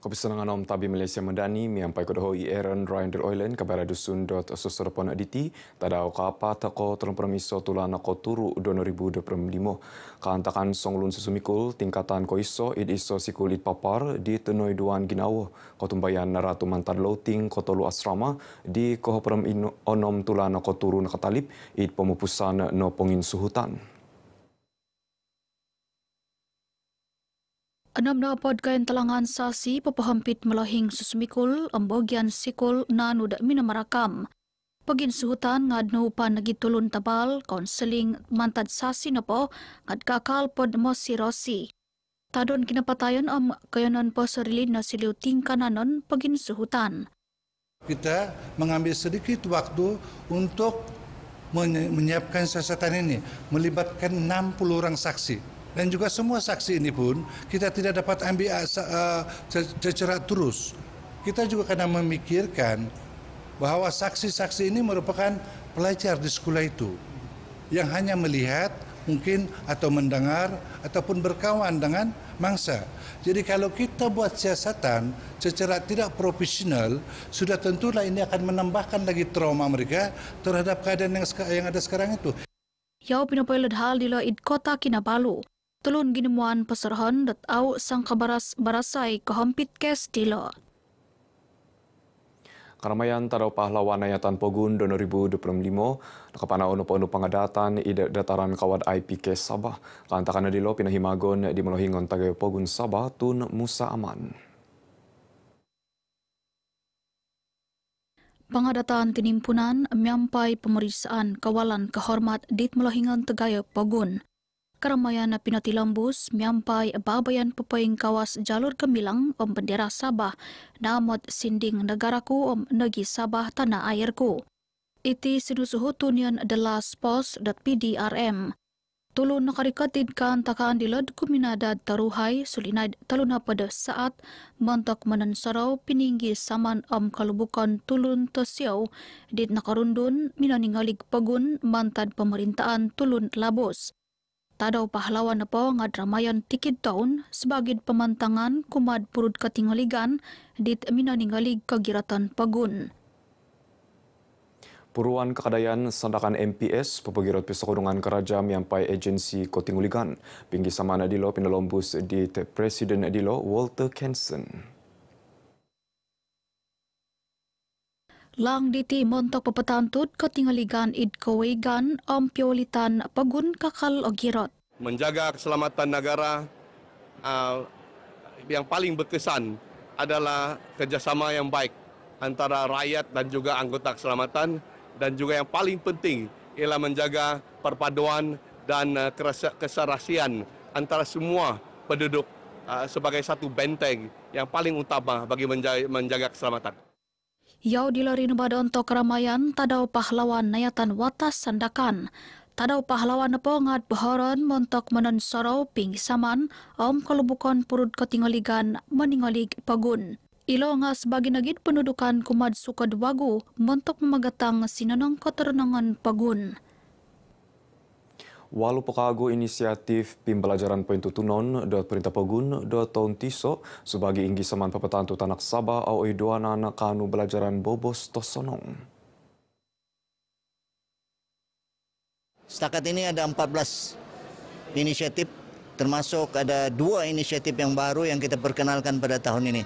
Kepesanangan Om Tabi Malaysia Madani miampai kodohoi Aaron Ryan del Oilen kabara dusun dot susurpon aditi tadau kapa tako telung permiso tulana ko turu 2025 kaantakan songlun susumikul tingkatan ko iso id iso sikulit papar di tenoi duan ginawo ko tumbayan naratu mantar loting ko tolu asrama di ko onom tulana ko turu nakatalip id pemupusan no pongin suhutan. Enam na podkain talangan sasi papahampit melohing susumikul ambogian sikul nanu dak mina marakam. Pagin suhutan ngadno upan nagitulun tabal konseling mantad sasi na po ngad kakal pod mosirosi. Tadon kinapatayon am kayanan po sarilin na siliw tingkananon pagin suhutan. Kita mengambil sedikit waktu untuk menyiapkan siasatan ini, melibatkan 60 orang saksi. Dan juga semua saksi ini pun kita tidak dapat ambil secara terus. Kita juga kena memikirkan bahwa saksi-saksi ini merupakan pelajar di sekolah itu yang hanya melihat mungkin atau mendengar ataupun berkawan dengan mangsa. Jadi kalau kita buat siasatan secara tidak profesional, sudah tentulah ini akan menambahkan lagi trauma mereka terhadap keadaan yang ada sekarang itu. Yau pinapoilad hal dilo id kota Kinabalu. Tulun ginemuan pasarahan dat au sang barasai kahampit kes dilo. Karamaian tadau pahlawan ayatan Pogun 2025 nakapanao no panu pangadatan ida dataran kawad IPK Sabah lantakan dilo pinahimagon di melohingon tagay Pogun Sabah tun Musa Aman. Pangadatan tinimpunan miampai pemeriksaan kawalan kehormat dit melohingon tagay Pogun. Karamaian na pinatilambus miampai babayan papaing kawas jalur gemilang om bendera Sabah namot sinding negaraku om negi Sabah tanah airku. Iti sinusuhutun yan adalah spos.pdrm. Tulun nakarikatid kan takaan dilad kuminadad taruhay sulinad taluna pada saat mantok menensaraw pininggi saman om kalubukan tulun tosyaw dit nakarundun minaningalig pagun mantad pemerintahan tulun labos. Tadaw pahlawan na po nga dramayan tikid taon sebagai pemantangan kumad purud katingaligan dit minaningalig kagiratan pagun. Puruan kekadayan sandakan MPS pepegirot pisakodungan keraja miampai agensi kotinguligan pinggi samana dilo pinalombus di Presiden dilo Walter Kenson. Lang diti montok papatantut katingaligan id kawegan om piolitan pagun kakal o girot. Menjaga keselamatan negara yang paling berkesan adalah kerjasama yang baik antara rakyat dan juga anggota keselamatan, dan juga yang paling penting ialah menjaga perpaduan dan keserasian antara semua penduduk sebagai satu benteng yang paling utama bagi menjaga keselamatan. Yau dilari nubadon to keramaian tadaw pahlawan nayatan watas sandakan. Tadaw pahlawan na po ngat baharan montok menensaraw pingsaman om kalubukan purud katingaligan meningalig pagun. Ilo nga sebagai nagid pendudukan kumad sukad wagu montok memagatang sinanang keterenangan pagun. Walau pekago inisiatif pembelajaran poin tutunon dot perintah Pogun dot tahun tiso sebagai inggi saman papatantu tanak Sabah au idoana anak kanu belajaran bobos tosonong. Setakat ini ada 14 inisiatif, termasuk ada 2 inisiatif yang baru yang kita perkenalkan pada tahun ini.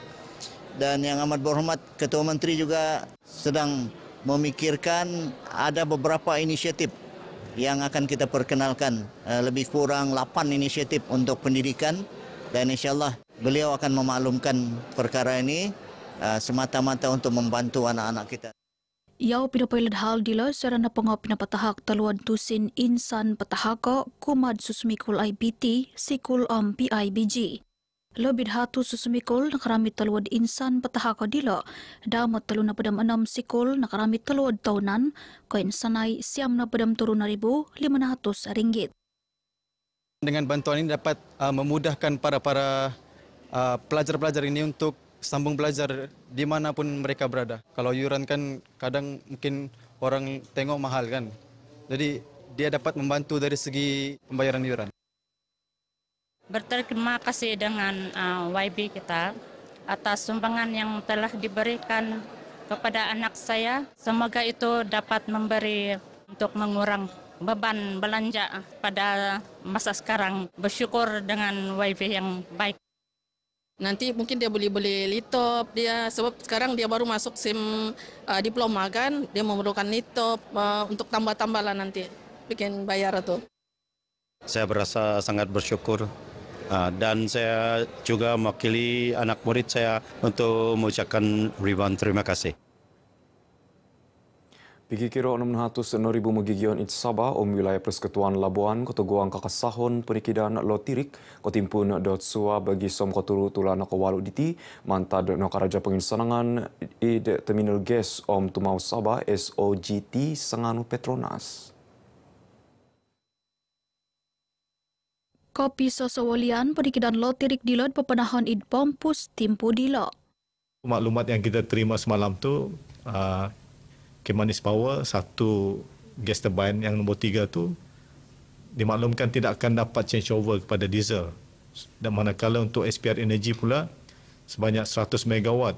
Dan yang amat berhormat Ketua Menteri juga sedang memikirkan ada beberapa inisiatif yang akan kita perkenalkan, lebih kurang 8 inisiatif untuk pendidikan, dan insyaAllah beliau akan memaklumkan perkara ini semata-mata untuk membantu anak-anak kita. Yau pinapailad hal dilo sarana pangop pinapatahak taluan tusin insan patahako kumad susumikul IBT sikul om PIBG. Lobid hatu susumikul nakaramit taluad insan patahako dilo damot talun na padam 6 sikul nakaramit taluad tahunan koin sanay siyam na padam turun na 500 ringgit. Dengan bantuan ini dapat memudahkan para pelajar-pelajar ini untuk sambung belajar dimanapun mereka berada. Kalau yuran kan kadang mungkin orang tengok mahal kan. Jadi dia dapat membantu dari segi pembayaran yuran. Berterima kasih dengan YB kita atas sumbangan yang telah diberikan kepada anak saya. Semoga itu dapat memberi untuk mengurang beban belanja pada masa sekarang. Bersyukur dengan wifi yang baik. Nanti mungkin dia boleh laptop dia, sebab sekarang dia baru masuk SIM diploma kan, dia memerlukan laptop untuk tambah-tambah lah nanti bikin bayar itu. Saya berasa sangat bersyukur dan saya juga mewakili anak murid saya untuk mengucapkan ribuan terima kasih. Pigi kira 600,000 magigion it Sabah wilayah Persekutuan Labuan Kotoguang kakasahon penikidan lotirik kotimpun dot sua bagi som koturu tulan kawalu diti mantad no karaja penginsanangan id terminal gas tumau Sabah SOGT Sanganu Petronas. Kopi sosowalian penikidan lotirik dilod pepenahon id pompus timpu dilo. Maklumat yang kita terima semalam tu Kemanis Power, satu gas turbine yang nombor 3 tu dimaklumkan tidak akan dapat change over kepada diesel. Dan manakala untuk SPR Energy pula sebanyak 100 megawatt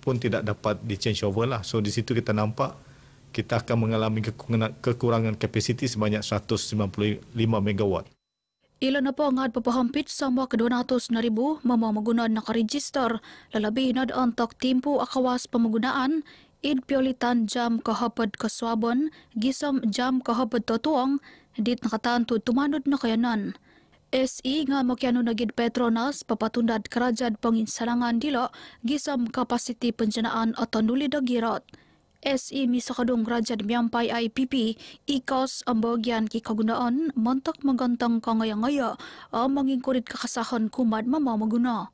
pun tidak dapat di change over lah. So di situ kita nampak kita akan mengalami kekurangan kapasiti sebanyak 195 megawatt. Ilan na po ang papahampit sa mga 200,000 mamagunan na karegister, lalabi na antok timpu akawas pamagunaan, id piolitan jam kahapad kaswabon, gisom jam kahapad totuong, dit nakatanto tumanod na kayanan. SE nga makiano nagid Petronas papatundad karajad panginsalangan dilo, gisom kapasiti penjanaan at nuli dagirot. SE misakadong rajad miyampay IPP, ikos ang bagyan kikagunaan, mantak magantang kangaya-ngaya, ang mangingkurit kakasahon kumad mamamaguna.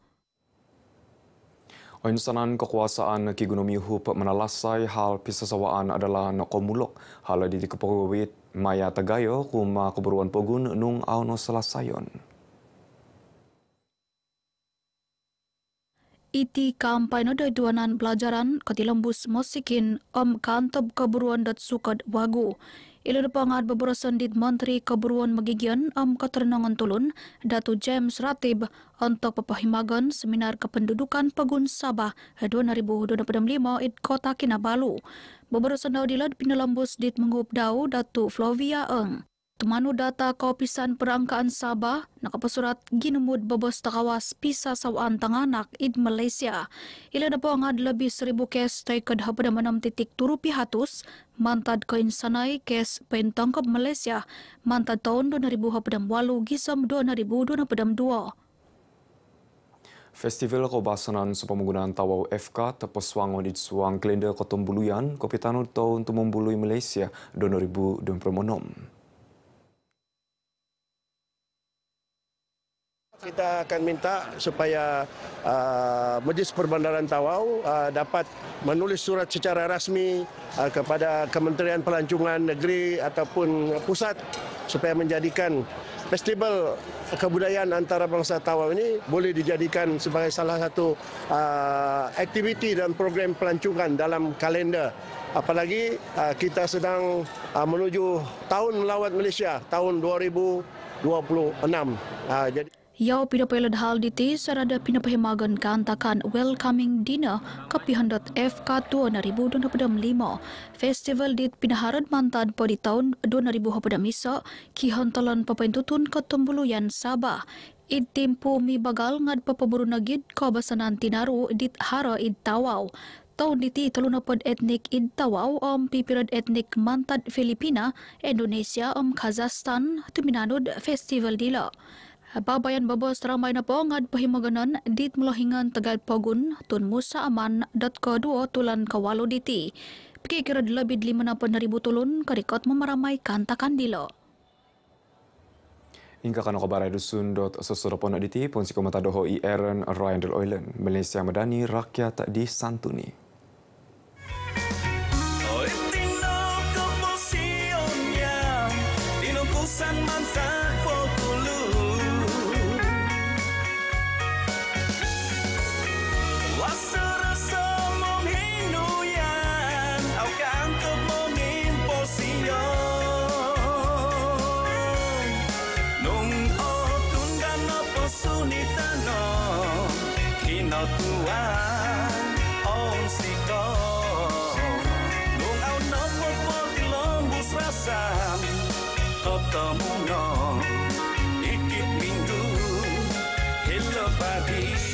Insanan kekuasaan Kigunumi Hup menalasai hal pisasawaan adalah nakomulok hal di kepawit Maya Tagayo kuma keberuan pogun nung auno selasayon. Iti kampay no dayduanan pelajaran katilambus mosikin kantob keberuan dat sukad wagu. Ilan pangat beberapa dit Menteri Keberuan Magigian Katernangan Tulun Datu James Ratib untuk pepahimagan seminar kependudukan Pagun Sabah 2025 it Kota Kinabalu. Beberapa daw dilad pinalambus dit mengup daw Datu Flovia Eng. Tumanu data Kaupisan Perangkaan Sabah nakapasurat ginumud babos takawas pisa sawaan tanganak id Malaysia. Ilan na po ang lebih 1,000 kes tay kadhapad 6.7 pihatus mantad ko insanay kes pentangkap Malaysia mantad tahun 2028 gisam 2022. Festival Kebasanan Sepemenggunaan Tawau FK terpeswangon di Suang Kelenda Kotombuluyan Kopitanu tahun Tumumbului Malaysia 2026. Kita akan minta supaya Majlis Perbandaran Tawau dapat menulis surat secara rasmi kepada Kementerian Pelancongan Negeri ataupun pusat supaya menjadikan festival kebudayaan antarabangsa Tawau ini boleh dijadikan sebagai salah satu aktiviti dan program pelancongan dalam kalender. Apalagi kita sedang menuju tahun melawat Malaysia tahun 2026. Jadi Yaw pinapilad hal diti sarada pinapahimagan kantakan welcoming dinner kapihandot FK 2025. Festival dit pinaharad mantad po di tahun 2025 kihantalan papentutun Katumbuluyan Sabah. Id timpo mi bagal ngad papaburunagid kabasanan tinaru dit hara id Tawau. Tahun diti talunapod etnik id Tawau pipirad etnik mantad Filipina, Indonesia Kazakhstan tuminanod festival dila. Babayan babos ramay na po ngad pahimaganan dit mulahingan Tagad Pogun tun Musa Aman .co2 tulan kawalo diti. Pikikirad labid 5,000 tulun karikot mamaramay kantakan dilo. Hingga kano kabaray dusun .sosorapon diti pun si komatadoho Aaron Ryan del Oilen Malaysia Madani rakyat di Santuni. no tuan ong siko nung au no po tilembus rasam ketemu no ikit minggu hello pagi